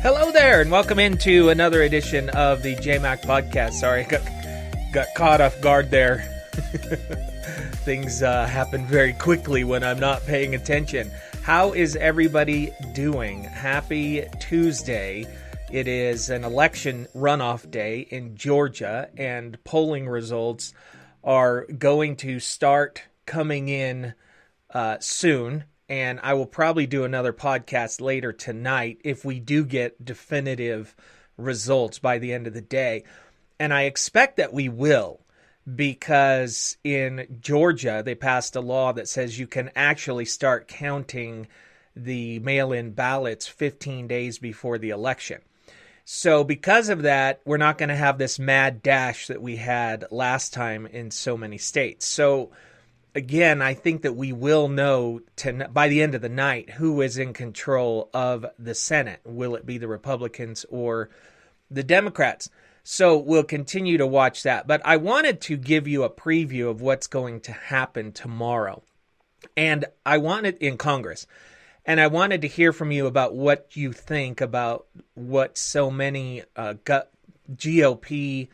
Hello there, and welcome into another edition of the JayMac podcast. Sorry, got caught off guard there. Things happen very quickly when I'm not paying attention. How is everybody doing? Happy Tuesday. It is an election runoff day in Georgia, and polling results are going to start coming in soon. And I will probably do another podcast later tonight if we do get definitive results by the end of the day. And I expect that we will, because in Georgia, they passed a law that says you can actually start counting the mail-in ballots 15 days before the election. So because of that, we're not going to have this mad dash that we had last time in so many states. So again, I think that we will know by the end of the night who is in control of the Senate. Will it be the Republicans or the Democrats? So we'll continue to watch that. But I wanted to give you a preview of what's going to happen tomorrow. And I wanted in Congress. And I wanted to hear from you about what you think about what so many GOP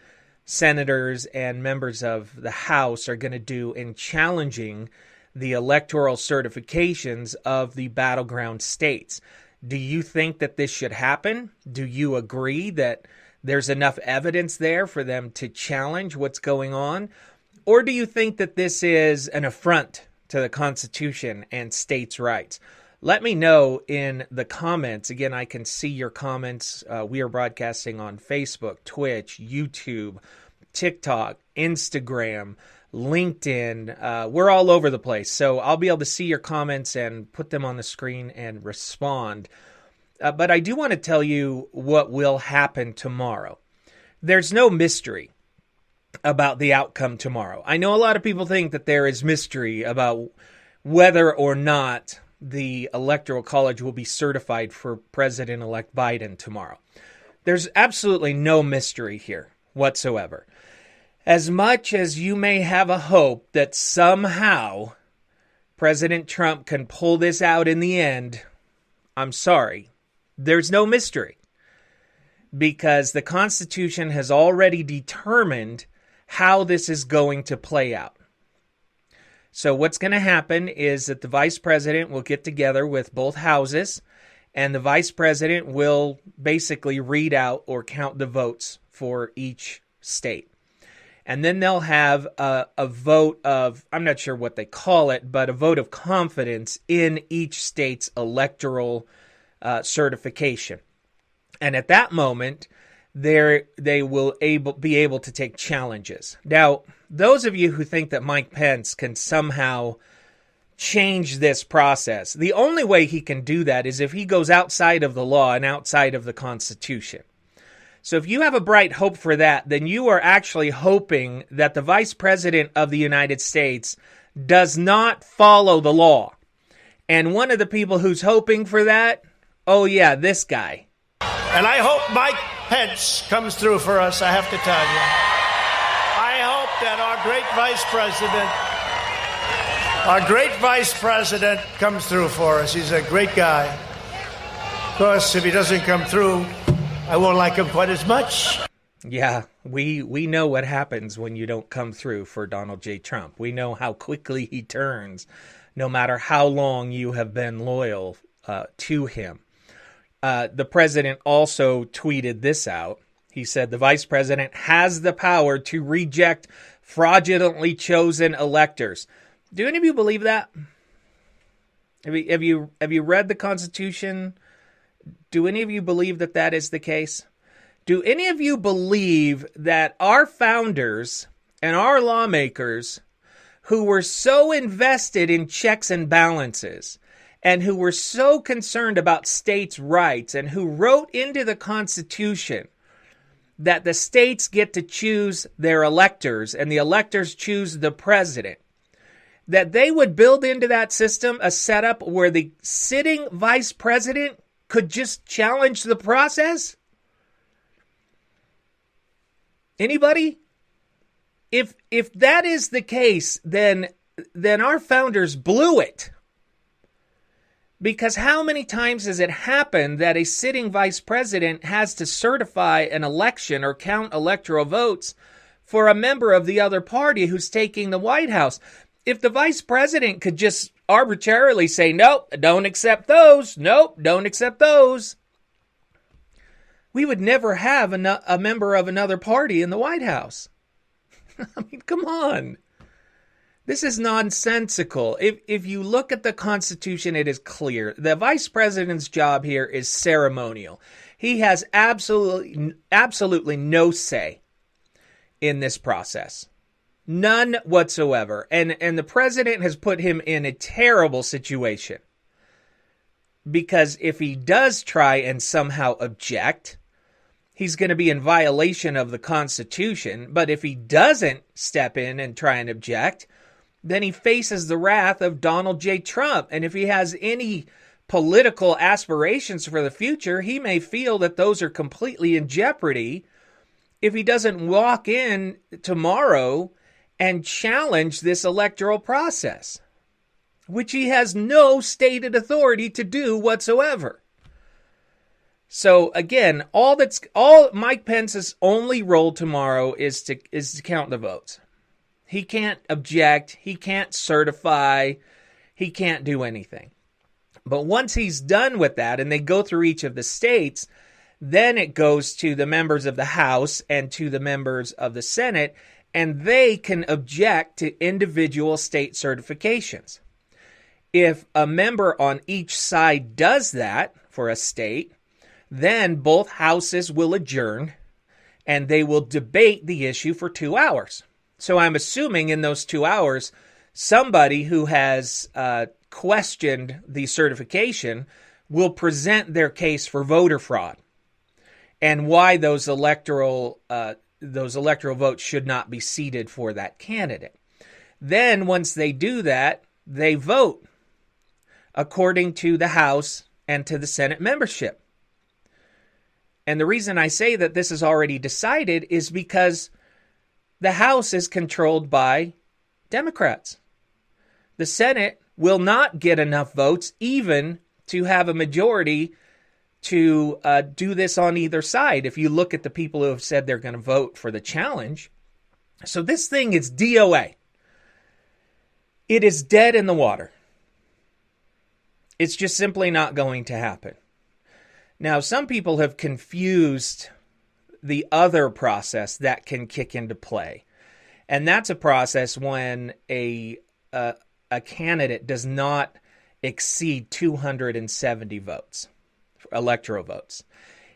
senators and members of the House are going to do in challenging the electoral certifications of the battleground states. Do you think that this should happen? Do you agree that there's enough evidence there for them to challenge what's going on? Or do you think that this is an affront to the Constitution and states' rights? Let me know in the comments. Again, I can see your comments. We are broadcasting on Facebook, Twitch, YouTube, TikTok, Instagram, LinkedIn. We're all over the place. So I'll be able to see your comments and put them on the screen and respond. But I do want to tell you what will happen tomorrow. There's no mystery about the outcome tomorrow. I know a lot of people think that there is mystery about whether or not the Electoral College will be certified for President-elect Biden tomorrow. There's absolutely no mystery here whatsoever. As much as you may have a hope that somehow President Trump can pull this out in the end, I'm sorry. There's no mystery, because the Constitution has already determined how this is going to play out. So what's going to happen is that the vice president will get together with both houses, and the vice president will basically read out or count the votes for each state. And then they'll have a vote of, I'm not sure what they call it, but a vote of confidence in each state's electoral certification. And at that moment, they will be able to take challenges. Now, those of you who think that Mike Pence can somehow change this process, the only way he can do that is if he goes outside of the law and outside of the Constitution. So if you have a bright hope for that, then you are actually hoping that the Vice President of the United States does not follow the law. And one of the people who's hoping for that, oh yeah, this guy. And I hope Mike Pence comes through for us, I have to tell you. I hope that our great vice president comes through for us. He's a great guy. Of course, if he doesn't come through, I won't like him quite as much. Yeah, we know what happens when you don't come through for Donald J. Trump. We know how quickly he turns, no matter how long you have been loyal to him. The president also tweeted this out. He said the vice president has the power to reject fraudulently chosen electors. Do any of you believe that? Have you read the Constitution? Do any of you believe that that is the case? Do any of you believe that our founders and our lawmakers, who were so invested in checks and balances, and who were so concerned about states' rights, and who wrote into the Constitution that the states get to choose their electors and the electors choose the president, that they would build into that system a setup where the sitting vice president could just challenge the process? Anybody? If that is the case, then our founders blew it. Because how many times has it happened that a sitting vice president has to certify an election or count electoral votes for a member of the other party who's taking the White House? If the vice president could just arbitrarily say, nope, don't accept those, nope, don't accept those, we would never have a member of another party in the White House. I mean, come on. This is nonsensical. If you look at the Constitution, it is clear. The vice president's job here is ceremonial. He has absolutely no say in this process. None whatsoever. And the president has put him in a terrible situation. Because if he does try and somehow object, he's going to be in violation of the Constitution. But if he doesn't step in and try and object, then he faces the wrath of Donald J. Trump. And if he has any political aspirations for the future, he may feel that those are completely in jeopardy if he doesn't walk in tomorrow and challenge this electoral process, which he has no stated authority to do whatsoever. So again, all Mike Pence's only role tomorrow is to count the votes. He can't object, he can't certify, he can't do anything. But once he's done with that and they go through each of the states, then it goes to the members of the House and to the members of the Senate, and they can object to individual state certifications. If a member on each side does that for a state, then both houses will adjourn and they will debate the issue for 2 hours. So I'm assuming in those 2 hours, somebody who has questioned the certification will present their case for voter fraud and why those electoral votes should not be seated for that candidate. Then once they do that, they vote according to the House and to the Senate membership. And the reason I say that this is already decided is because the House is controlled by Democrats. The Senate will not get enough votes even to have a majority to do this on either side. If you look at the people who have said they're going to vote for the challenge. So this thing is DOA. It is dead in the water. It's just simply not going to happen. Now, some people have confused the other process that can kick into play. And that's a process when a candidate does not exceed 270 votes, electoral votes.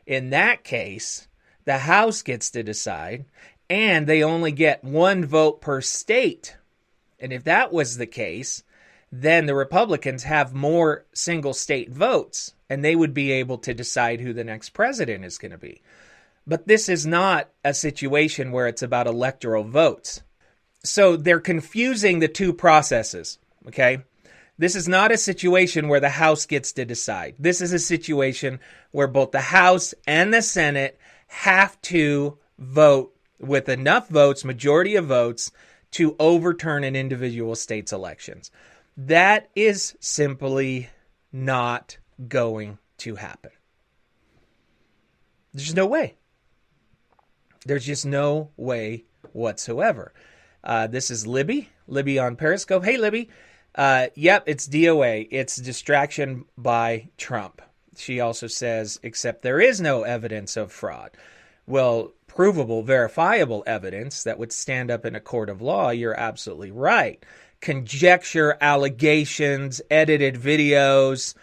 In that case, the House gets to decide, and they only get 1 vote per state. And if that was the case, then the Republicans have more single state votes, and they would be able to decide who the next president is going to be. But this is not a situation where it's about electoral votes. So they're confusing the two processes, okay? This is not a situation where the House gets to decide. This is a situation where both the House and the Senate have to vote with enough votes, majority of votes, to overturn an individual state's elections. That is simply not going to happen. There's no way. There's just no way whatsoever. This is Libby on Periscope. Hey, Libby. Yep, it's DOA. It's distraction by Trump. She also says, except there is no evidence of fraud. Well, provable, verifiable evidence that would stand up in a court of law, you're absolutely right. Conjecture, allegations, edited videos,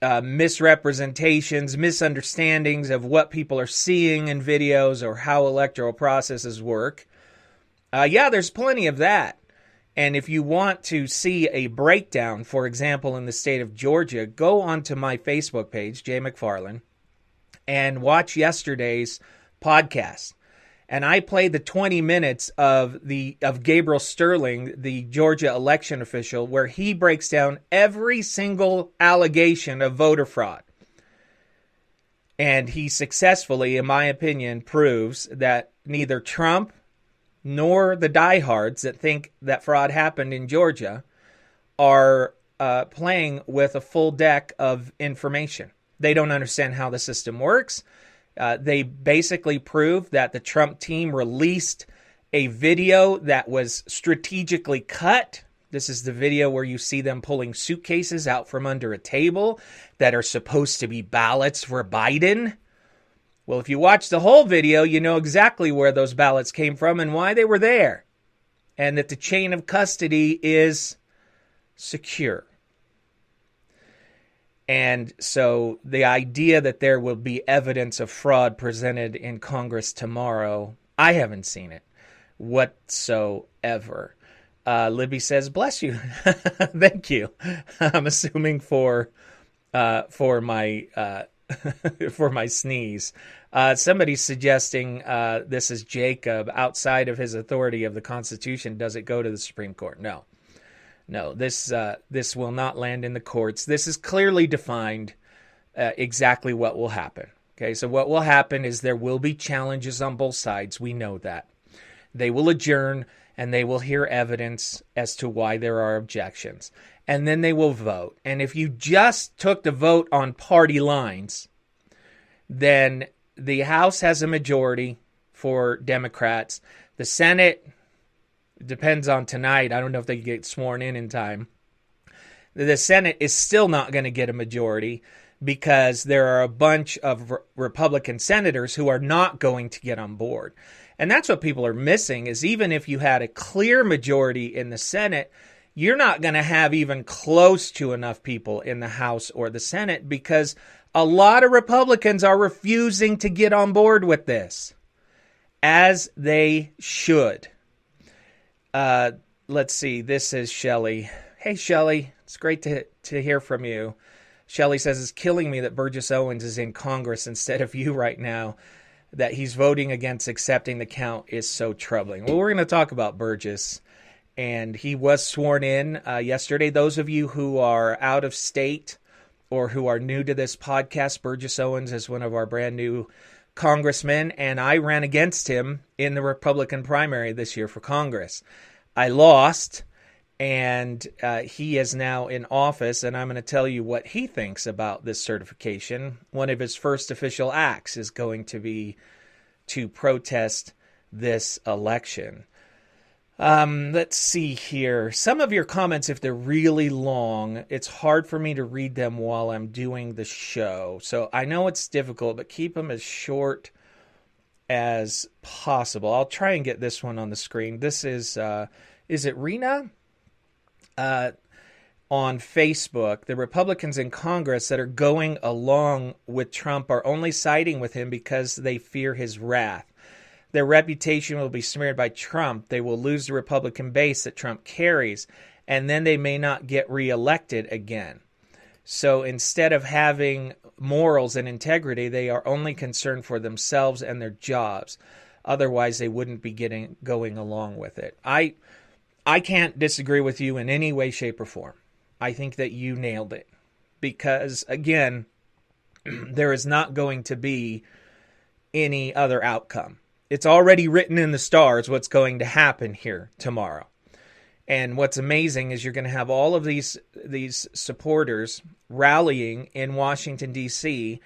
misrepresentations, misunderstandings of what people are seeing in videos or how electoral processes work. Yeah, there's plenty of that. And if you want to see a breakdown, for example, in the state of Georgia, go onto my Facebook page, Jay McFarland, and watch yesterday's podcast. And I played the 20 minutes of Gabriel Sterling, the Georgia election official, where he breaks down every single allegation of voter fraud. And he successfully, in my opinion, proves that neither Trump nor the diehards that think that fraud happened in Georgia are playing with a full deck of information. They don't understand how the system works. They basically proved that the Trump team released a video that was strategically cut. This is the video where you see them pulling suitcases out from under a table that are supposed to be ballots for Biden. Well, if you watch the whole video, you know exactly where those ballots came from and why they were there. And that the chain of custody is secure. And so the idea that there will be evidence of fraud presented in Congress tomorrow, I haven't seen it whatsoever. Libby says, bless you. Thank you. I'm assuming for my for my sneeze. Somebody's suggesting this is Jacob. Outside of his authority of the Constitution, does it go to the Supreme Court? No. No, this will not land in the courts. This is clearly defined exactly what will happen. Okay, so what will happen is there will be challenges on both sides. We know that. They will adjourn and they will hear evidence as to why there are objections. And then they will vote. And if you just took the vote on party lines, then the House has a majority for Democrats. The Senate depends on tonight. I don't know if they can get sworn in time. The Senate is still not going to get a majority because there are a bunch of Republican senators who are not going to get on board. And that's what people are missing is even if you had a clear majority in the Senate, you're not going to have even close to enough people in the House or the Senate because a lot of Republicans are refusing to get on board with this, as they should. Let's see. This is Shelley. Hey, Shelley. It's great to hear from you. Shelley says, it's killing me that Burgess Owens is in Congress instead of you right now. That he's voting against accepting the count is so troubling. Well, we're going to talk about Burgess. And he was sworn in yesterday. Those of you who are out of state or who are new to this podcast, Burgess Owens is one of our brand new congressmen, and I ran against him in the Republican primary this year for Congress. I lost, and he is now in office, and I'm going to tell you what he thinks about this certification. One of his first official acts is going to be to protest this election. Let's see here. Some of your comments, if they're really long, it's hard for me to read them while I'm doing the show. So I know it's difficult, but keep them as short as possible. I'll try and get this one on the screen. This is it Rena? On Facebook, the Republicans in Congress that are going along with Trump are only siding with him because they fear his wrath. Their reputation will be smeared by Trump. They will lose the Republican base that Trump carries, and then they may not get reelected again. So instead of having morals and integrity, they are only concerned for themselves and their jobs. Otherwise, they wouldn't be going along with it. I can't disagree with you in any way, shape, or form. I think that you nailed it. Because, again, there is not going to be any other outcome. It's already written in the stars what's going to happen here tomorrow. And what's amazing is you're going to have all of these supporters rallying in Washington, D.C.,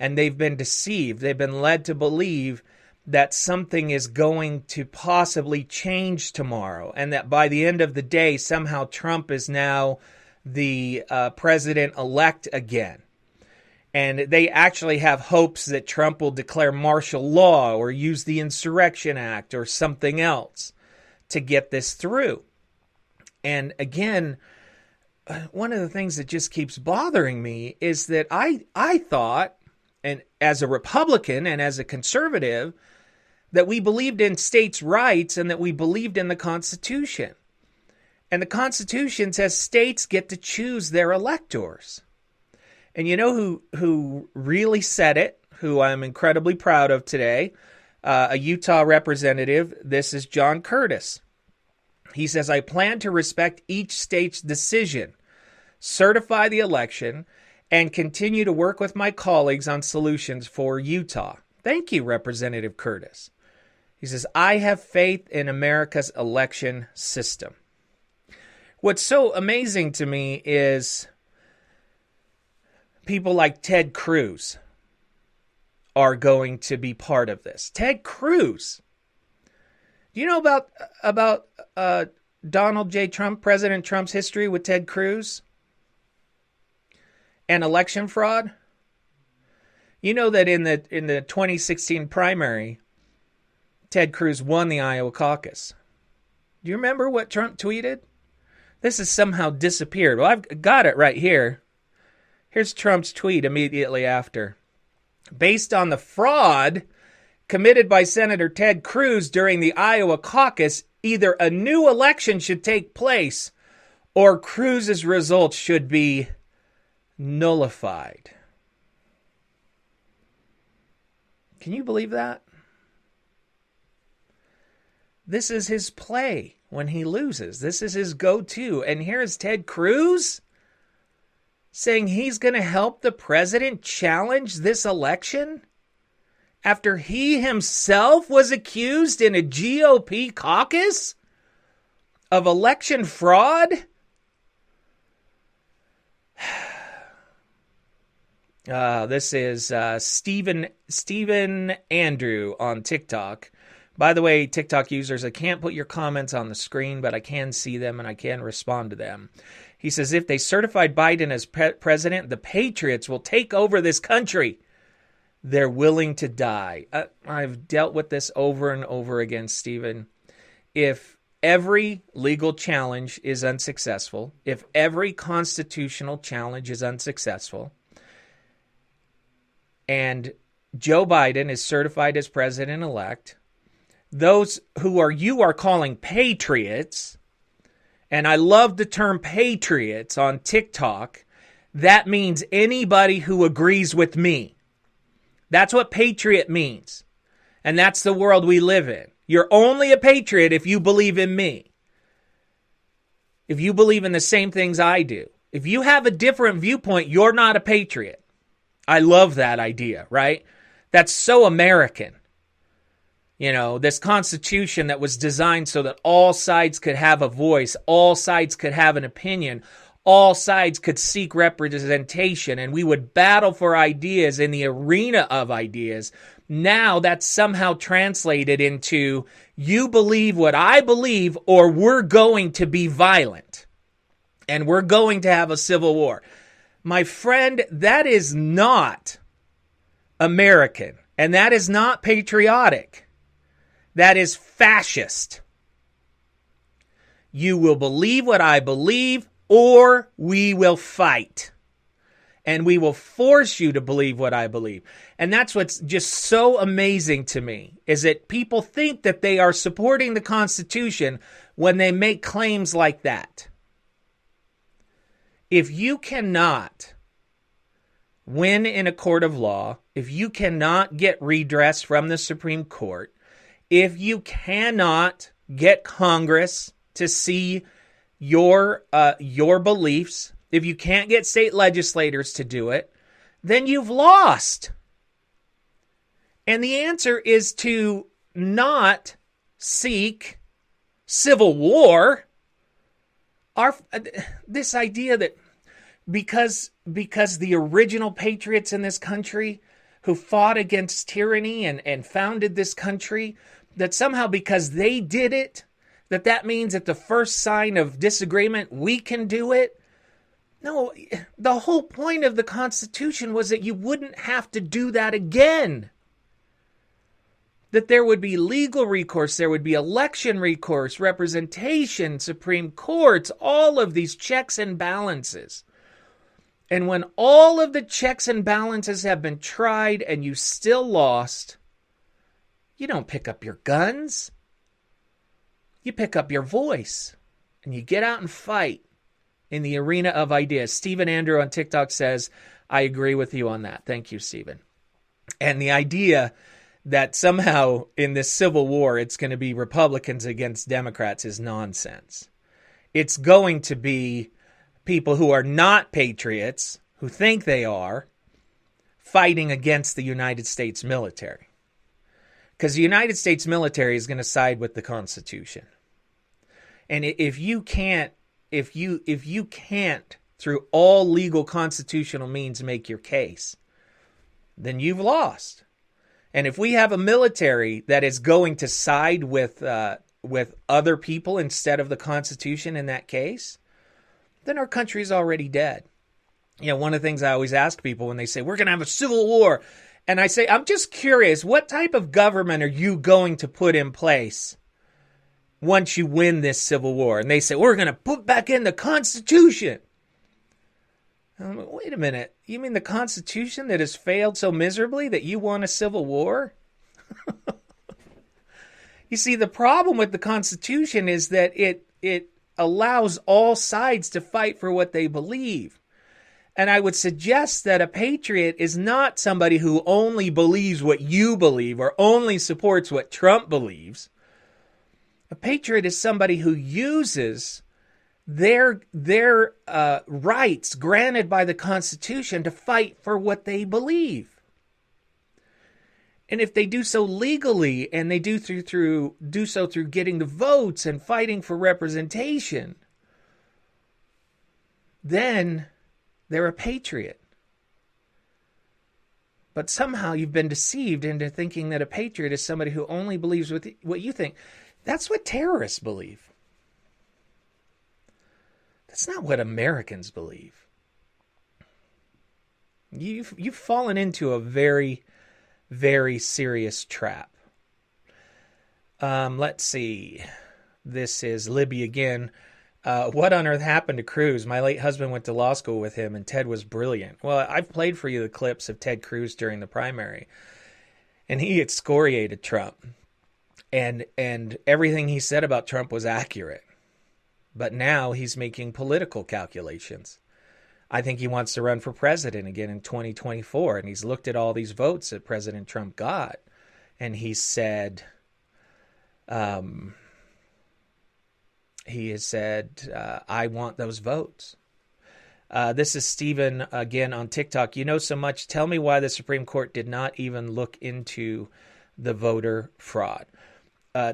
and they've been deceived. They've been led to believe that something is going to possibly change tomorrow, and that by the end of the day, somehow Trump is now the president-elect again. And they actually have hopes that Trump will declare martial law or use the Insurrection Act or something else to get this through. And again, one of the things that just keeps bothering me is that I thought, and as a Republican and as a conservative, that we believed in states' rights and that we believed in the Constitution. And the Constitution says states get to choose their electors. And you know who really said it, who I'm incredibly proud of today, a Utah representative. This is John Curtis. He says, I plan to respect each state's decision, certify the election, and continue to work with my colleagues on solutions for Utah. Thank you, Representative Curtis. He says, I have faith in America's election system. What's so amazing to me is people like Ted Cruz are going to be part of this. Ted Cruz. Do you know about Donald J. Trump, President Trump's history with Ted Cruz and election fraud? You know that in the 2016 primary, Ted Cruz won the Iowa caucus. Do you remember what Trump tweeted? This has somehow disappeared. Well, I've got it right here. Here's Trump's tweet immediately after. Based on the fraud committed by Senator Ted Cruz during the Iowa caucus, either a new election should take place or Cruz's results should be nullified. Can you believe that? This is his play when he loses. This is his go-to. And here's Ted Cruz saying he's going to help the president challenge this election after he himself was accused in a GOP caucus of election fraud. This is Stephen Andrew on TikTok. By the way, TikTok users, I can't put your comments on the screen, but I can see them and I can respond to them. He says, if they certified Biden as president, the Patriots will take over this country. They're willing to die. I've dealt with this over and over again, Stephen. If every legal challenge is unsuccessful, if every constitutional challenge is unsuccessful, and Joe Biden is certified as president-elect, those who you are calling patriots, and I love the term patriots on TikTok, that means anybody who agrees with me. That's what patriot means. And that's the world we live in. You're only a patriot if you believe in me. If you believe in the same things I do. If you have a different viewpoint, you're not a patriot. I love that idea, right? That's so American. You know, this Constitution that was designed so that all sides could have a voice, all sides could have an opinion, all sides could seek representation, and we would battle for ideas in the arena of ideas. Now that's somehow translated into you believe what I believe or we're going to be violent and we're going to have a civil war. My friend, that is not American and that is not patriotic. That is fascist. You will believe what I believe or we will fight. And we will force you to believe what I believe. And that's what's just so amazing to me, is that people think that they are supporting the Constitution when they make claims like that. If you cannot win in a court of law, if you cannot get redress from the Supreme Court, if you cannot get Congress to see your beliefs, if you can't get state legislators to do it, then you've lost. And the answer is to not seek civil war. This idea that because the original patriots in this country who fought against tyranny and founded this country, that somehow because they did it, that means at the first sign of disagreement, we can do it. No, the whole point of the Constitution was that you wouldn't have to do that again. That there would be legal recourse, there would be election recourse, representation, Supreme Courts, all of these checks and balances. And when all of the checks and balances have been tried and you still lost, you don't pick up your guns. You pick up your voice and you get out and fight in the arena of ideas. Stephen Andrew on TikTok says, I agree with you on that. Thank you, Stephen. And the idea that somehow in this civil war it's going to be Republicans against Democrats is nonsense. It's going to be people who are not patriots, who think they are, fighting against the United States military. Because the United States military is going to side with the Constitution. And if you can't if you can't, through all legal constitutional means, make your case, then you've lost. And if we have a military that is going to side with other people instead of the Constitution in that case, then our country's already dead. You know, one of the things I always ask people when they say, we're going to have a civil war, and I say, I'm just curious, what type of government are you going to put in place once you win this civil war? And they say, we're going to put back in the Constitution. I'm like, wait a minute. You mean the Constitution that has failed so miserably that you want a civil war? You see, the problem with the Constitution is that it allows all sides to fight for what they believe. And I would suggest that a patriot is not somebody who only believes what you believe or only supports what Trump believes. A patriot is somebody who uses their rights granted by the Constitution to fight for what they believe. And if they do so legally, and they do so through getting the votes and fighting for representation, then they're a patriot. But somehow you've been deceived into thinking that a patriot is somebody who only believes what you think. That's what terrorists believe. That's not what Americans believe. You've fallen into a very, very serious trap. Let's see. This is Libby again. What on earth happened to Cruz? My late husband went to law school with him, and Ted was brilliant. Well, I've played for you the clips of Ted Cruz during the primary, and he excoriated Trump. And everything he said about Trump was accurate. But now he's making political calculations. I think he wants to run for president again in 2024. And he's looked at all these votes that President Trump got. And he said, I want those votes. This is Stephen again on TikTok. You know so much. Tell me why the Supreme Court did not even look into the voter fraud.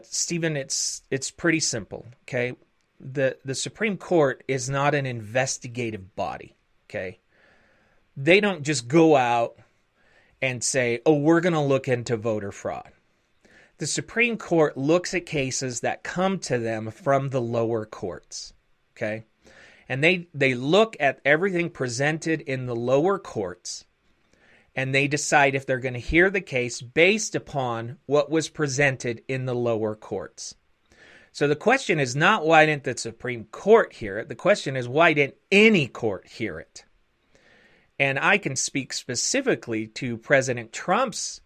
Stephen, it's pretty simple, okay? The Supreme Court is not an investigative body, okay? They don't just go out and say, oh, we're going to look into voter fraud. The Supreme Court looks at cases that come to them from the lower courts, okay? And they look at everything presented in the lower courts, and they decide if they're going to hear the case based upon what was presented in the lower courts. So the question is not why didn't the Supreme Court hear it? The question is why didn't any court hear it? And I can speak specifically to President Trump's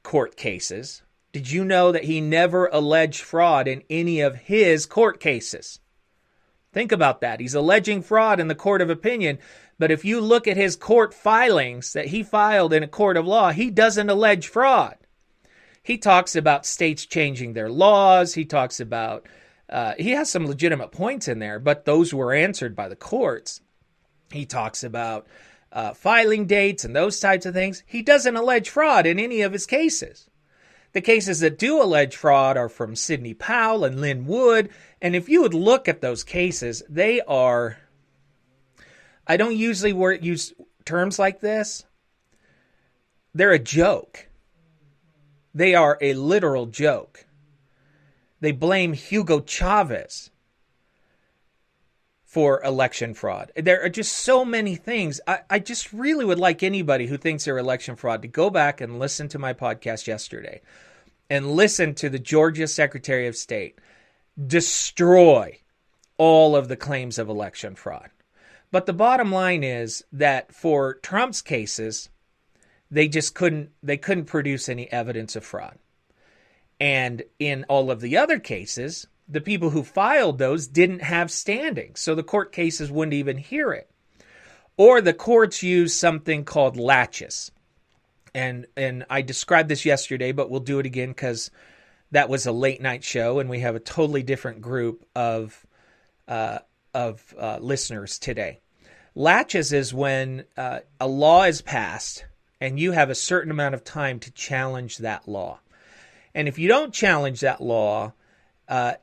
court cases. Did you know that he never alleged fraud in any of his court cases? Think about that. He's alleging fraud in the court of opinion, but if you look at his court filings that he filed in a court of law, he doesn't allege fraud. He talks about states changing their laws. He talks about, he has some legitimate points in there, but those were answered by the courts. He talks about filing dates and those types of things. He doesn't allege fraud in any of his cases. The cases that do allege fraud are from Sidney Powell and Lynn Wood. And if you would look at those cases, they are, I don't usually use terms like this. They're a joke. They are a literal joke. They blame Hugo Chavez for election fraud. There are just so many things. I just really would like anybody who thinks they're election fraud to go back and listen to my podcast yesterday and listen to the Georgia Secretary of State destroy all of the claims of election fraud. But the bottom line is that for Trump's cases, they couldn't produce any evidence of fraud. And in all of the other cases, the people who filed those didn't have standing. So the court cases wouldn't even hear it. Or the courts use something called Latches. And I described this yesterday, but we'll do it again because that was a late night show and we have a totally different group of listeners today. Latches is when a law is passed and you have a certain amount of time to challenge that law. And if you don't challenge that law,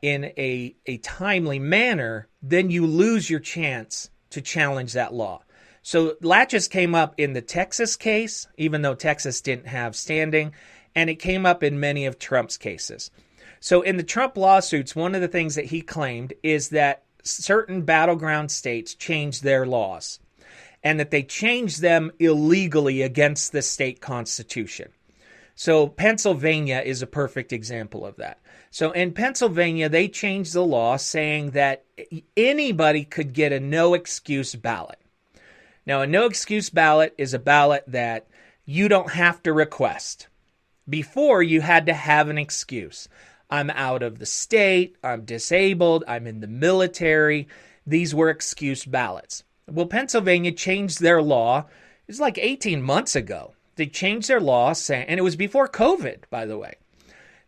in a timely manner, then you lose your chance to challenge that law. So Latches came up in the Texas case, even though Texas didn't have standing, and it came up in many of Trump's cases. So in the Trump lawsuits, one of the things that he claimed is that certain battleground states changed their laws, and that they changed them illegally against the state constitution. So Pennsylvania is a perfect example of that. So in Pennsylvania, they changed the law saying that anybody could get a no-excuse ballot. Now, a no-excuse ballot is a ballot that you don't have to request. Before, you had to have an excuse. I'm out of the state, I'm disabled, I'm in the military. These were excuse ballots. Well, Pennsylvania changed their law. It was like 18 months ago. They changed their law saying, and it was before COVID, by the way.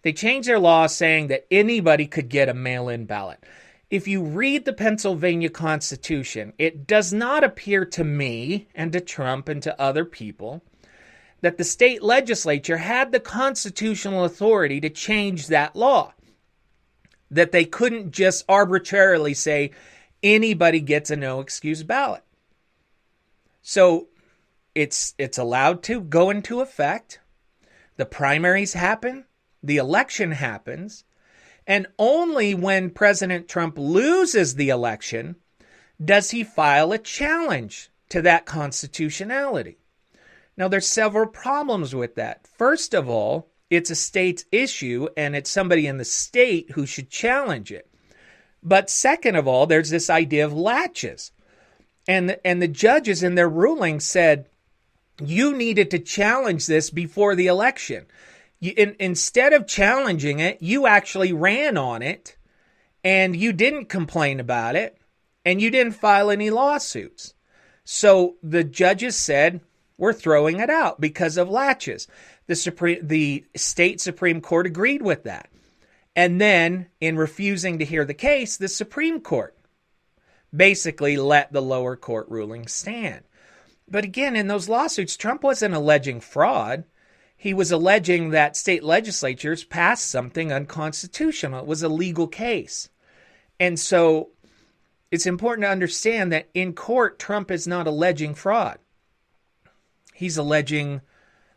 They changed their law saying that anybody could get a mail-in ballot. If you read the Pennsylvania Constitution, it does not appear to me and to Trump and to other people that the state legislature had the constitutional authority to change that law. That they couldn't just arbitrarily say anybody gets a no-excuse ballot. So it's allowed to go into effect. The primaries happen. The election happens. And only when President Trump loses the election does he file a challenge to that constitutionality. Now, there's several problems with that. First of all, it's a state's issue, and it's somebody in the state who should challenge it. But second of all, there's this idea of latches. And the judges in their ruling said, you needed to challenge this before the election. Instead of challenging it, you actually ran on it, and you didn't complain about it, and you didn't file any lawsuits. So the judges said, we're throwing it out because of latches. The state Supreme Court agreed with that. And then, in refusing to hear the case, the Supreme Court basically let the lower court ruling stand. But again, in those lawsuits, Trump wasn't alleging fraud. He was alleging that state legislatures passed something unconstitutional. It was a legal case. And so it's important to understand that in court, Trump is not alleging fraud. He's alleging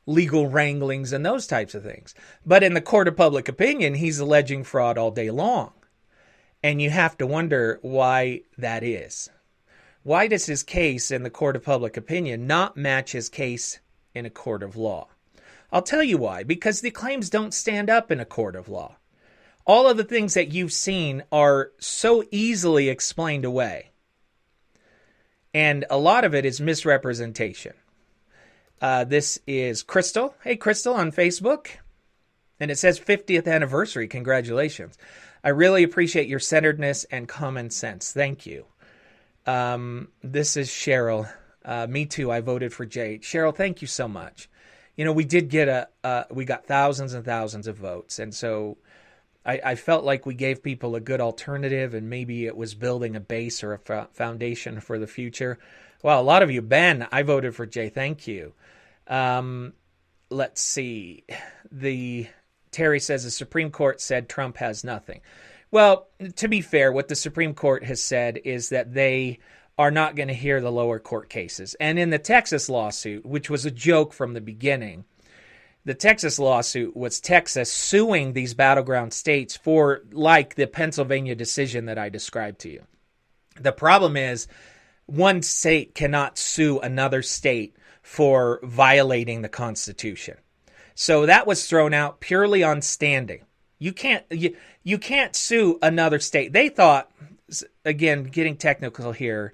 legal wranglings and those types of things. But in the court of public opinion, he's alleging fraud all day long. And you have to wonder why that is. Why does his case in the court of public opinion not match his case in a court of law? I'll tell you why. Because the claims don't stand up in a court of law. All of the things that you've seen are so easily explained away. And a lot of it is misrepresentation. This is Crystal. Hey, Crystal on Facebook. And it says 50th anniversary. Congratulations. I really appreciate your centeredness and common sense. Thank you. This is Cheryl. Me too. I voted for Jay. Cheryl, thank you so much. You know, we did get we got thousands and thousands of votes. And so I felt like we gave people a good alternative, and maybe it was building a base or a foundation for the future. Well, a lot of you, Ben, I voted for Jay. Thank you. Let's see. Terry says the Supreme Court said Trump has nothing. Well, to be fair, what the Supreme Court has said is that they are not going to hear the lower court cases. And in the Texas lawsuit, which was a joke from the beginning, the Texas lawsuit was Texas suing these battleground states for, like, the Pennsylvania decision that I described to you. The problem is one state cannot sue another state for violating the Constitution. So that was thrown out purely on standing. You can't sue another state. They thought, again, getting technical here,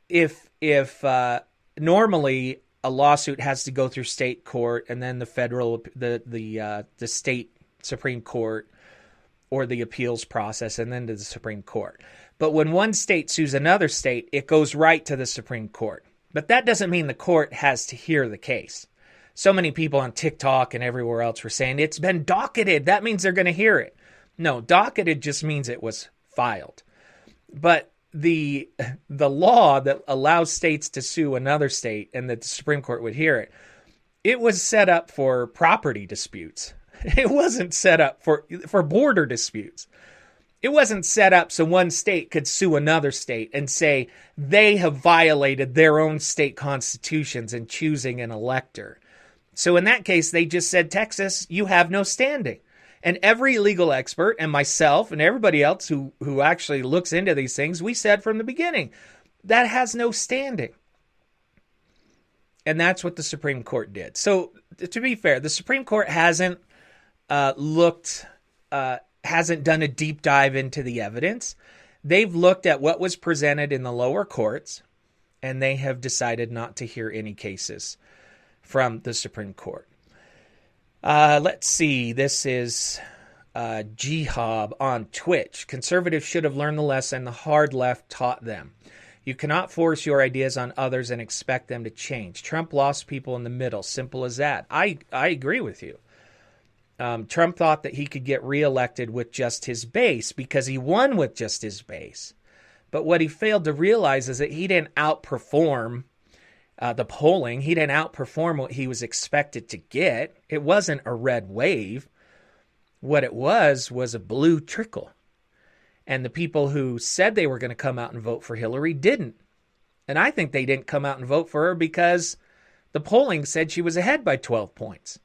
if normally a lawsuit has to go through state court and then the federal, the state Supreme Court or the appeals process and then to the Supreme Court. But when one state sues another state, it goes right to the Supreme Court. But that doesn't mean the court has to hear the case. So many people on TikTok and everywhere else were saying it's been docketed. That means they're going to hear it. No, docketed just means it was filed. But the law that allows states to sue another state and that the Supreme Court would hear it, it was set up for property disputes. It wasn't set up for border disputes. It wasn't set up so one state could sue another state and say they have violated their own state constitutions in choosing an elector. So in that case, they just said, Texas, you have no standing. And every legal expert and myself and everybody else who actually looks into these things, we said from the beginning, that has no standing. And that's what the Supreme Court did. So to be fair, the Supreme Court hasn't hasn't done a deep dive into the evidence. They've looked at what was presented in the lower courts, and they have decided not to hear any cases from the Supreme Court. Let's see. This is Jihab on Twitch. Conservatives should have learned the lesson the hard left taught them. You cannot force your ideas on others and expect them to change. Trump lost people in the middle. Simple as that. I agree with you. Trump thought that he could get reelected with just his base because he won with just his base. But what he failed to realize is that he didn't outperform the polling. He didn't outperform what he was expected to get. It wasn't a red wave. What it was a blue trickle. And the people who said they were going to come out and vote for Hillary didn't. And I think they didn't come out and vote for her because the polling said she was ahead by 12 points.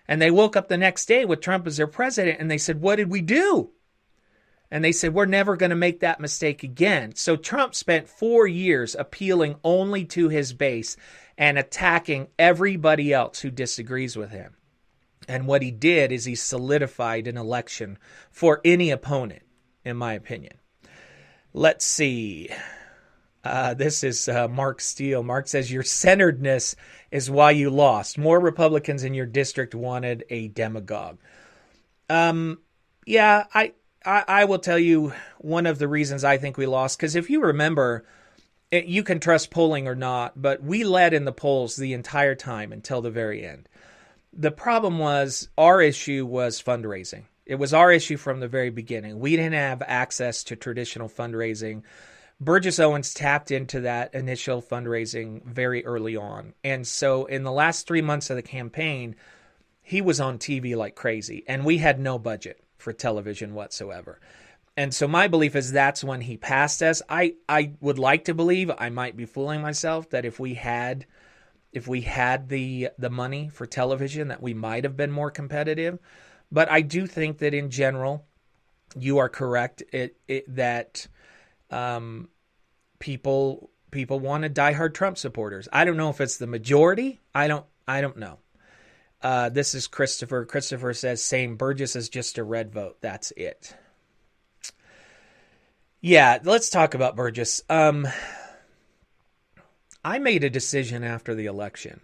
And they woke up the next day with Trump as their president and they said, what did we do? And they said, we're never going to make that mistake again. So Trump spent 4 years appealing only to his base and attacking everybody else who disagrees with him. And what he did is he solidified an election for any opponent, in my opinion. Let's see. This is Mark Steele. Mark says, your centeredness is why you lost. More Republicans in your district wanted a demagogue. Yeah, I will tell you one of the reasons I think we lost, because if you remember, you can trust polling or not, but we led in the polls the entire time until the very end. The problem was our issue was fundraising. It was our issue from the very beginning. We didn't have access to traditional fundraising. Burgess Owens tapped into that initial fundraising very early on. And so in the last 3 months of the campaign, he was on TV like crazy. And we had no budget for television whatsoever. And so my belief is that's when he passed us. I would like to believe, I might be fooling myself, that if we had the money for television, that we might have been more competitive. But I do think that in general, you are correct that people wanted diehard Trump supporters. I don't know if it's the majority. I don't know. This is Christopher. Christopher says, same, Burgess is just a red vote. That's it. Yeah, let's talk about Burgess. I made a decision after the election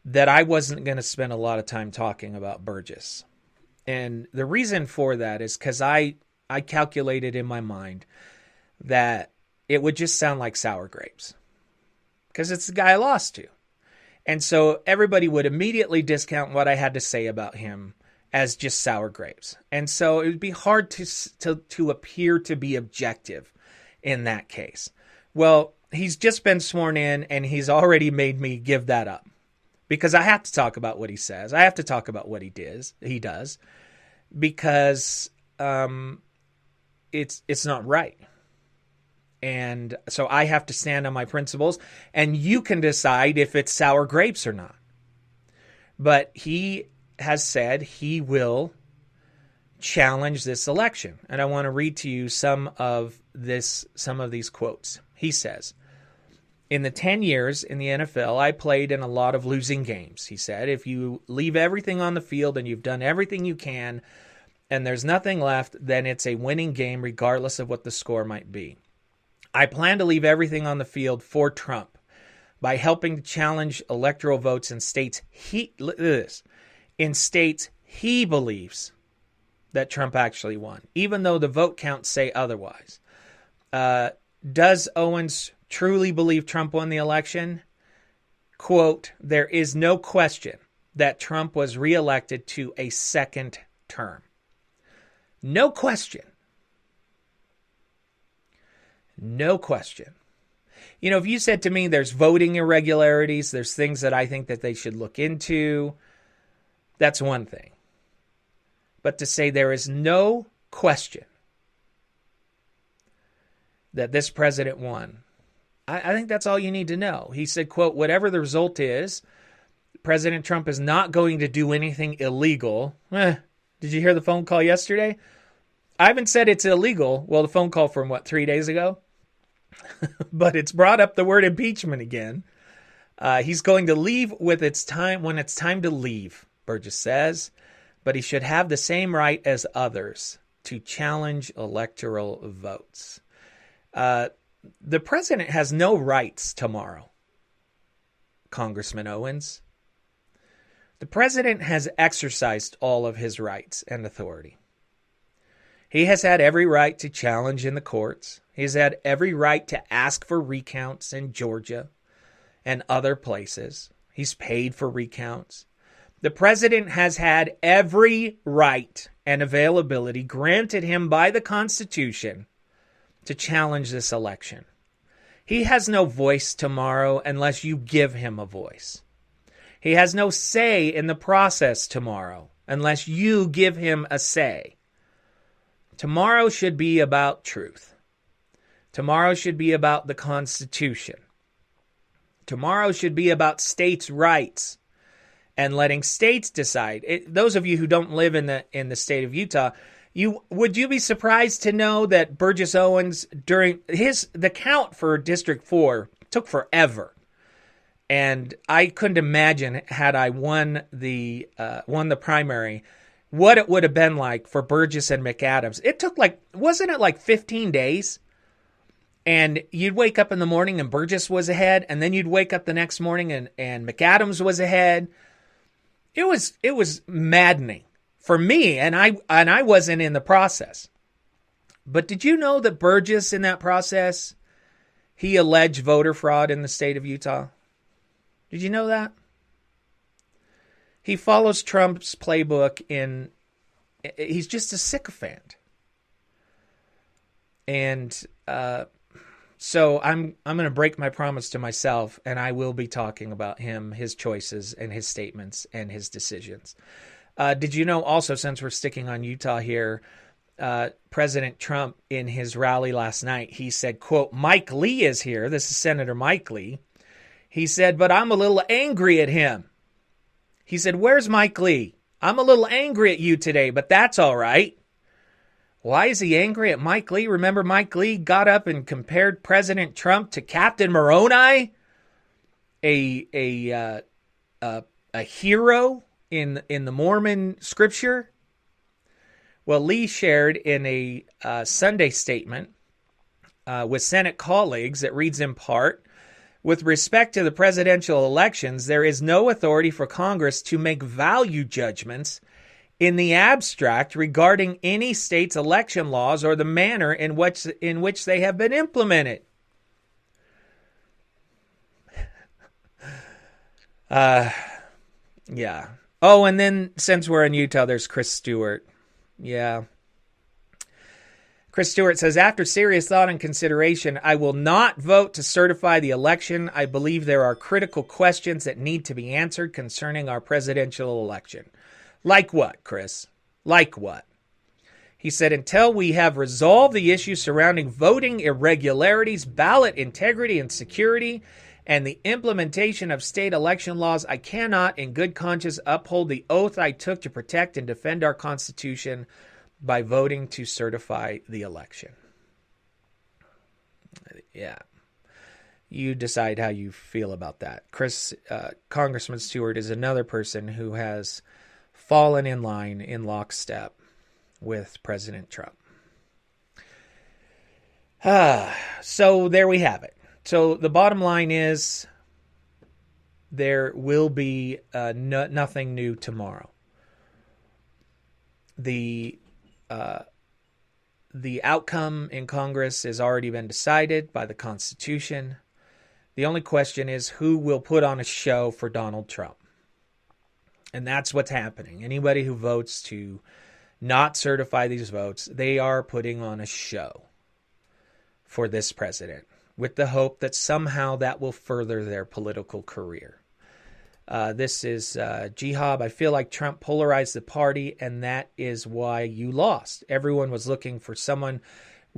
that I wasn't going to spend a lot of time talking about Burgess. And the reason for that is because I calculated in my mind that it would just sound like sour grapes. Because it's the guy I lost to. And so everybody would immediately discount what I had to say about him as just sour grapes. And so it would be hard to appear to be objective in that case. Well, he's just been sworn in and he's already made me give that up. Because I have to talk about what he says. I have to talk about what he does. Because it's not right. And so I have to stand on my principles, and you can decide if it's sour grapes or not. But he has said he will challenge this election. And I want to read to you some of these quotes. He says, in the 10 years in the NFL, I played in a lot of losing games. He said, if you leave everything on the field and you've done everything you can and there's nothing left, then it's a winning game regardless of what the score might be. I plan to leave everything on the field for Trump by helping to challenge electoral votes in states he believes that Trump actually won, even though the vote counts say otherwise. Does Owens truly believe Trump won the election? Quote, there is no question that Trump was reelected to a second term. No question. No question. You know, if you said to me there's voting irregularities, there's things that I think that they should look into, that's one thing. But to say there is no question that this president won. I think that's all you need to know. He said, quote, whatever the result is, President Trump is not going to do anything illegal. Did you hear the phone call yesterday? I haven't said it's illegal. Well, the phone call from 3 days ago? But it's brought up the word impeachment again. He's going to leave when it's time to leave, Burgess says. But he should have the same right as others to challenge electoral votes. The president has no rights tomorrow, Congressman Owens. The president has exercised all of his rights and authority. He has had every right to challenge in the courts. He's had every right to ask for recounts in Georgia and other places. He's paid for recounts. The president has had every right and availability granted him by the Constitution to challenge this election. He has no voice tomorrow unless you give him a voice. He has no say in the process tomorrow unless you give him a say. Tomorrow should be about truth. Tomorrow should be about the Constitution. Tomorrow should be about states' rights and letting states decide. Those of you who don't live in the state of Utah, would you be surprised to know that Burgess Owens, during the count for District 4 took forever. And I couldn't imagine, had I won the primary, what it would have been like for Burgess and McAdams. It took wasn't it 15 days? And you'd wake up in the morning and Burgess was ahead, and then you'd wake up the next morning and McAdams was ahead. It was maddening for me, and I wasn't in the process. But did you know that Burgess, in that process, he alleged voter fraud in the state of Utah? Did you know that? He follows Trump's playbook he's just a sycophant. And so I'm going to break my promise to myself, and I will be talking about him, his choices, and his statements, and his decisions. Did you know also, since we're sticking on Utah here, President Trump, in his rally last night, he said, quote, Mike Lee is here. This is Senator Mike Lee. He said, but I'm a little angry at him. He said, where's Mike Lee? I'm a little angry at you today, but that's all right. Why is he angry at Mike Lee? Remember, Mike Lee got up and compared President Trump to Captain Moroni, a hero in the Mormon scripture. Well, Lee shared in a Sunday statement with Senate colleagues that reads in part, with respect to the presidential elections, there is no authority for Congress to make value judgments in the abstract regarding any state's election laws or the manner in which they have been implemented. Yeah. Oh, and then since we're in Utah, there's Chris Stewart. Yeah. Chris Stewart says, after serious thought and consideration, I will not vote to certify the election. I believe there are critical questions that need to be answered concerning our presidential election. Like what, Chris? Like what? He said, until we have resolved the issues surrounding voting irregularities, ballot integrity and security, and the implementation of state election laws, I cannot in good conscience uphold the oath I took to protect and defend our Constitution by voting to certify the election. Yeah. You decide how you feel about that. Congressman Stewart is another person who has fallen in line in lockstep with President Trump. So there we have it. So the bottom line is there will be nothing new tomorrow. The outcome in Congress has already been decided by the Constitution. The only question is who will put on a show for Donald Trump. And that's what's happening. Anybody who votes to not certify these votes, they are putting on a show for this president with the hope that somehow that will further their political career. This is Jihab. I feel like Trump polarized the party, and that is why you lost. Everyone was looking for someone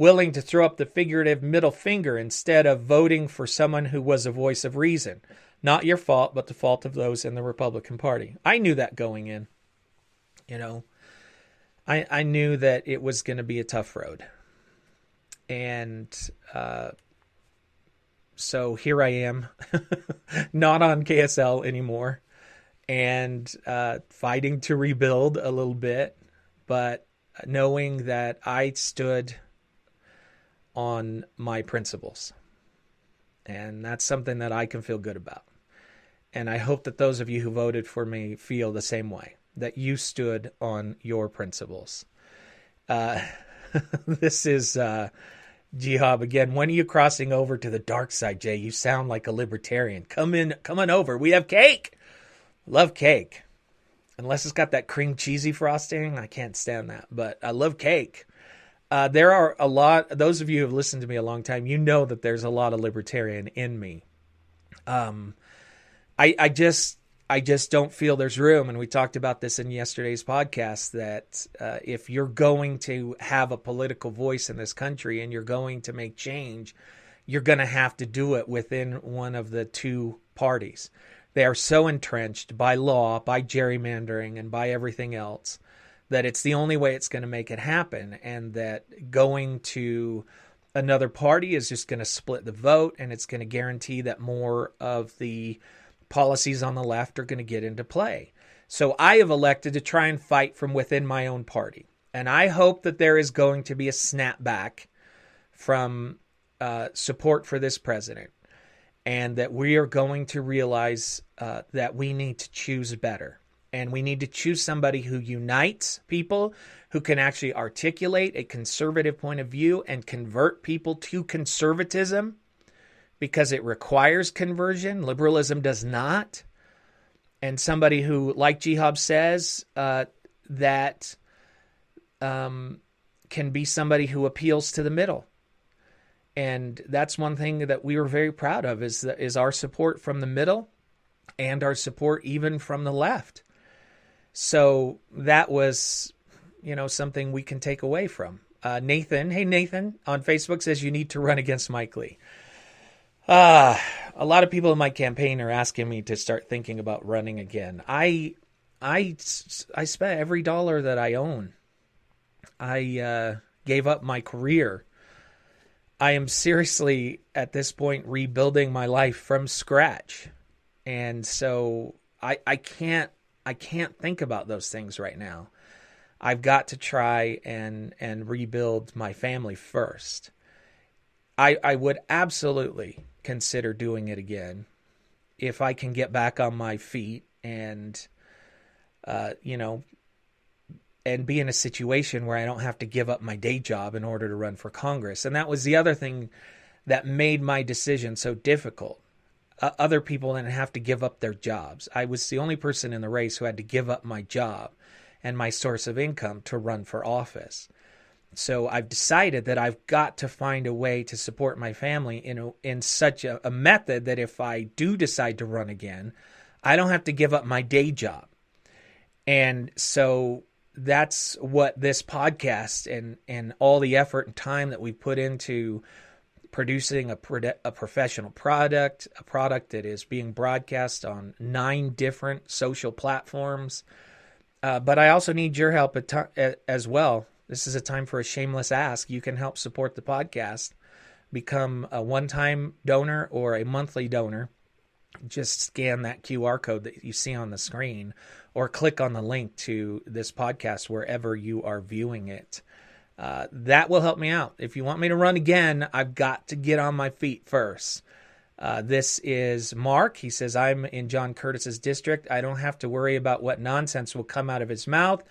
willing to throw up the figurative middle finger instead of voting for someone who was a voice of reason. Not your fault, but the fault of those in the Republican Party. I knew that going in. I knew that it was going to be a tough road. And so here I am, not on KSL anymore, and fighting to rebuild a little bit, but knowing that I stood on my principles. And that's something that I can feel good about. And I hope that those of you who voted for me feel the same way, that you stood on your principles. This is Jihab again. When are you crossing over to the dark side, Jay? You sound like a libertarian. Come on over. We have cake. Love cake. Unless it's got that cream cheesy frosting. I can't stand that, but I love cake. There are a lot, those of you who have listened to me a long time, you know that there's a lot of libertarian in me. I just don't feel there's room. And we talked about this in yesterday's podcast, that if you're going to have a political voice in this country and you're going to make change, you're going to have to do it within one of the two parties. They are so entrenched by law, by gerrymandering, and by everything else that it's the only way it's going to make it happen. And that going to another party is just going to split the vote, and it's going to guarantee that more of the policies on the left are going to get into play. So I have elected to try and fight from within my own party. And I hope that there is going to be a snapback from support for this president, and that we are going to realize that we need to choose better. And we need to choose somebody who unites people, who can actually articulate a conservative point of view and convert people to conservatism, because it requires conversion. Liberalism does not. And somebody who, like Jihab says, that can be somebody who appeals to the middle. And that's one thing that we were very proud of, is our support from the middle and our support even from the left. So that was, something we can take away from. Nathan, hey Nathan, on Facebook says you need to run against Mike Lee. A lot of people in my campaign are asking me to start thinking about running again. I spent every dollar that I own. I gave up my career. I am seriously, at this point, rebuilding my life from scratch. And so I can't think about those things right now. I've got to try and rebuild my family first. I would absolutely consider doing it again if I can get back on my feet and, and be in a situation where I don't have to give up my day job in order to run for Congress. And that was the other thing that made my decision so difficult. Other people didn't have to give up their jobs. I was the only person in the race who had to give up my job and my source of income to run for office. So I've decided that I've got to find a way to support my family in such a method that if I do decide to run again, I don't have to give up my day job. And so that's what this podcast and all the effort and time that we put into producing a professional product, a product that is being broadcast on 9 different social platforms. But I also need your help as well. This is a time for a shameless ask. You can help support the podcast. Become a one-time donor or a monthly donor. Just scan that QR code that you see on the screen, or click on the link to this podcast wherever you are viewing it. That will help me out. If you want me to run again, I've got to get on my feet first. This is Mark. He says, I'm in John Curtis's district. I don't have to worry about what nonsense will come out of his mouth,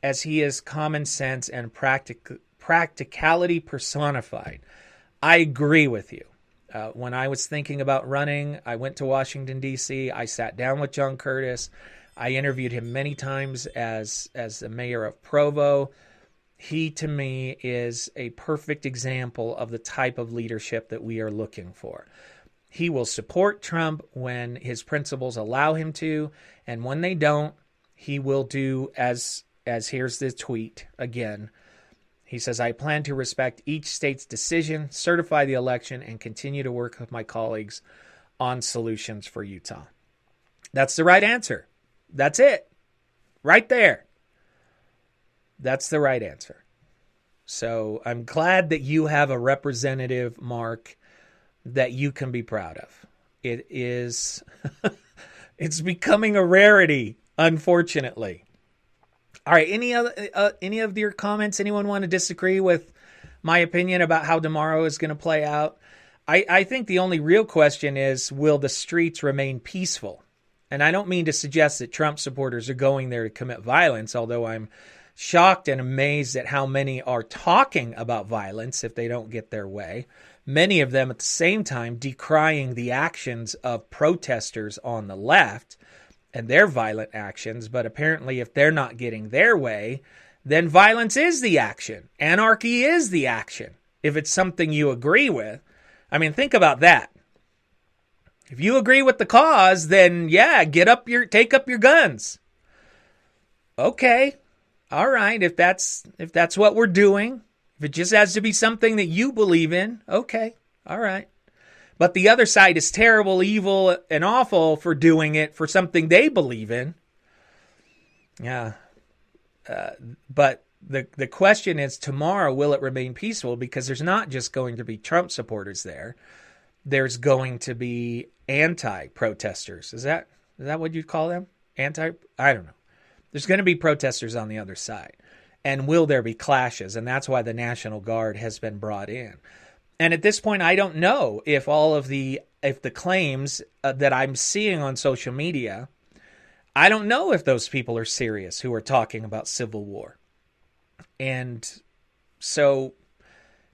as he is common sense and practicality personified. I agree with you. When I was thinking about running, I went to Washington, D.C. I sat down with John Curtis. I interviewed him many times as the mayor of Provo. He, to me, is a perfect example of the type of leadership that we are looking for. He will support Trump when his principles allow him to, and when they don't, he will do as here's the tweet again. He says, I plan to respect each state's decision, certify the election, and continue to work with my colleagues on solutions for Utah. That's the right answer. That's it. Right there. That's the right answer. So I'm glad that you have a representative, Mark, that you can be proud of. It is, it's becoming a rarity, unfortunately. All right. Any of your comments? Anyone want to disagree with my opinion about how tomorrow is going to play out? I think the only real question is, will the streets remain peaceful? And I don't mean to suggest that Trump supporters are going there to commit violence, although I'm shocked and amazed at how many are talking about violence if they don't get their way. Many of them at the same time decrying the actions of protesters on the left and their violent actions. But apparently if they're not getting their way, then violence is the action. Anarchy is the action. If it's something you agree with. I mean, think about that. If you agree with the cause, then yeah, take up your guns. Okay. All right. If that's what we're doing, if it just has to be something that you believe in, okay. All right. But the other side is terrible, evil, and awful for doing it for something they believe in. Yeah. But the question is, tomorrow, will it remain peaceful? Because there's not just going to be Trump supporters there. There's going to be anti-protesters. Is that what you'd call them? I don't know. There's going to be protesters on the other side. And will there be clashes? And that's why the National Guard has been brought in. And at this point, I don't know if if the claims that I'm seeing on social media, I don't know if those people are serious who are talking about civil war. And so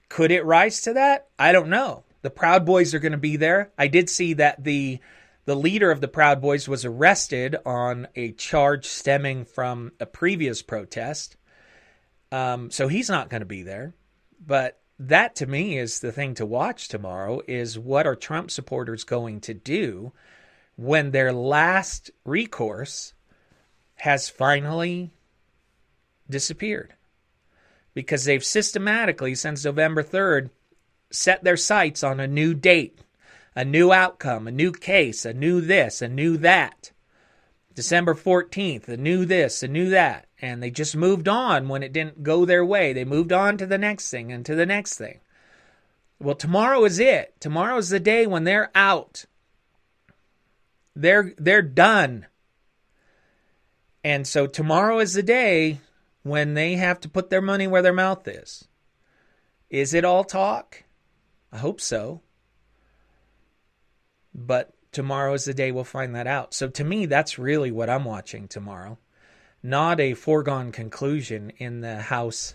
could it rise to that? I don't know. The Proud Boys are going to be there. I did see that the leader of the Proud Boys was arrested on a charge stemming from a previous protest. So he's not going to be there. But that, to me, is the thing to watch tomorrow, is what are Trump supporters going to do when their last recourse has finally disappeared? Because they've systematically, since November 3rd, set their sights on a new date, a new outcome, a new case, a new this, a new that. December 14th, a new this, a new that. And they just moved on when it didn't go their way. They moved on to the next thing and to the next thing. Well, tomorrow is it. Tomorrow is the day when they're out. They're done. And so tomorrow is the day when they have to put their money where their mouth is. Is it all talk? I hope so. But tomorrow is the day we'll find that out. So to me, that's really what I'm watching tomorrow. Not a foregone conclusion in the House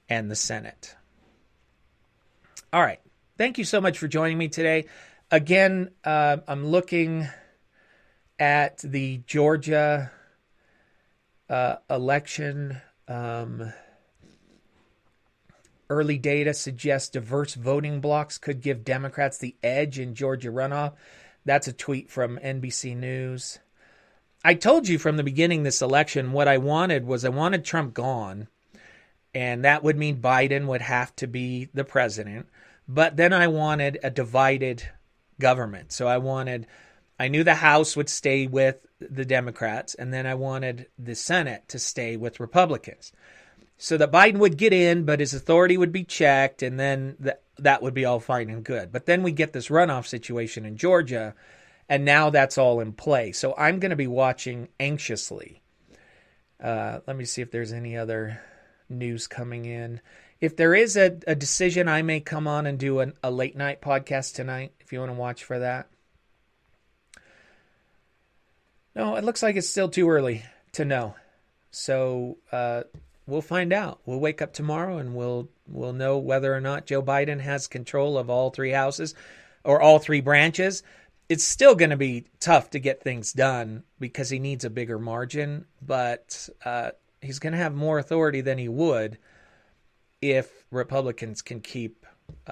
and the Senate. All right. Thank you so much for joining me today. Again, I'm looking at the Georgia election. Early data suggests diverse voting blocks could give Democrats the edge in Georgia runoff. That's a tweet from NBC News. I told you from the beginning this election what I wanted Trump gone, and that would mean Biden would have to be the president. But then I wanted a divided government. So I knew the House would stay with the Democrats, and then I wanted the Senate to stay with Republicans. So that Biden would get in, but his authority would be checked, and then that would be all fine and good. But then we get this runoff situation in Georgia, and now that's all in play. So I'm going to be watching anxiously. Let me see if there's any other news coming in. If there is a decision, I may come on and do a late night podcast tonight, if you want to watch for that. No, it looks like it's still too early to know. So we'll find out. We'll wake up tomorrow and we'll know whether or not Joe Biden has control of all three houses or all three branches. It's still going to be tough to get things done because he needs a bigger margin, but he's going to have more authority than he would if Republicans can keep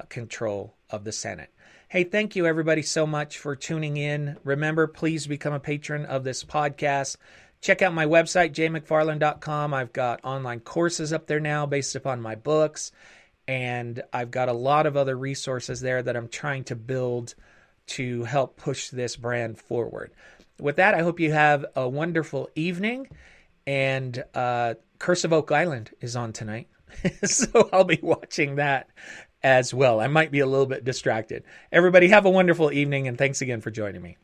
control of the Senate. Hey, thank you everybody so much for tuning in. Remember, please become a patron of this podcast. Check out my website, jaymcfarland.com. I've got online courses up there now based upon my books, and I've got a lot of other resources there that I'm trying to build to help push this brand forward. With that, I hope you have a wonderful evening, and Curse of Oak Island is on tonight, so I'll be watching that as well. I might be a little bit distracted. Everybody have a wonderful evening, and thanks again for joining me.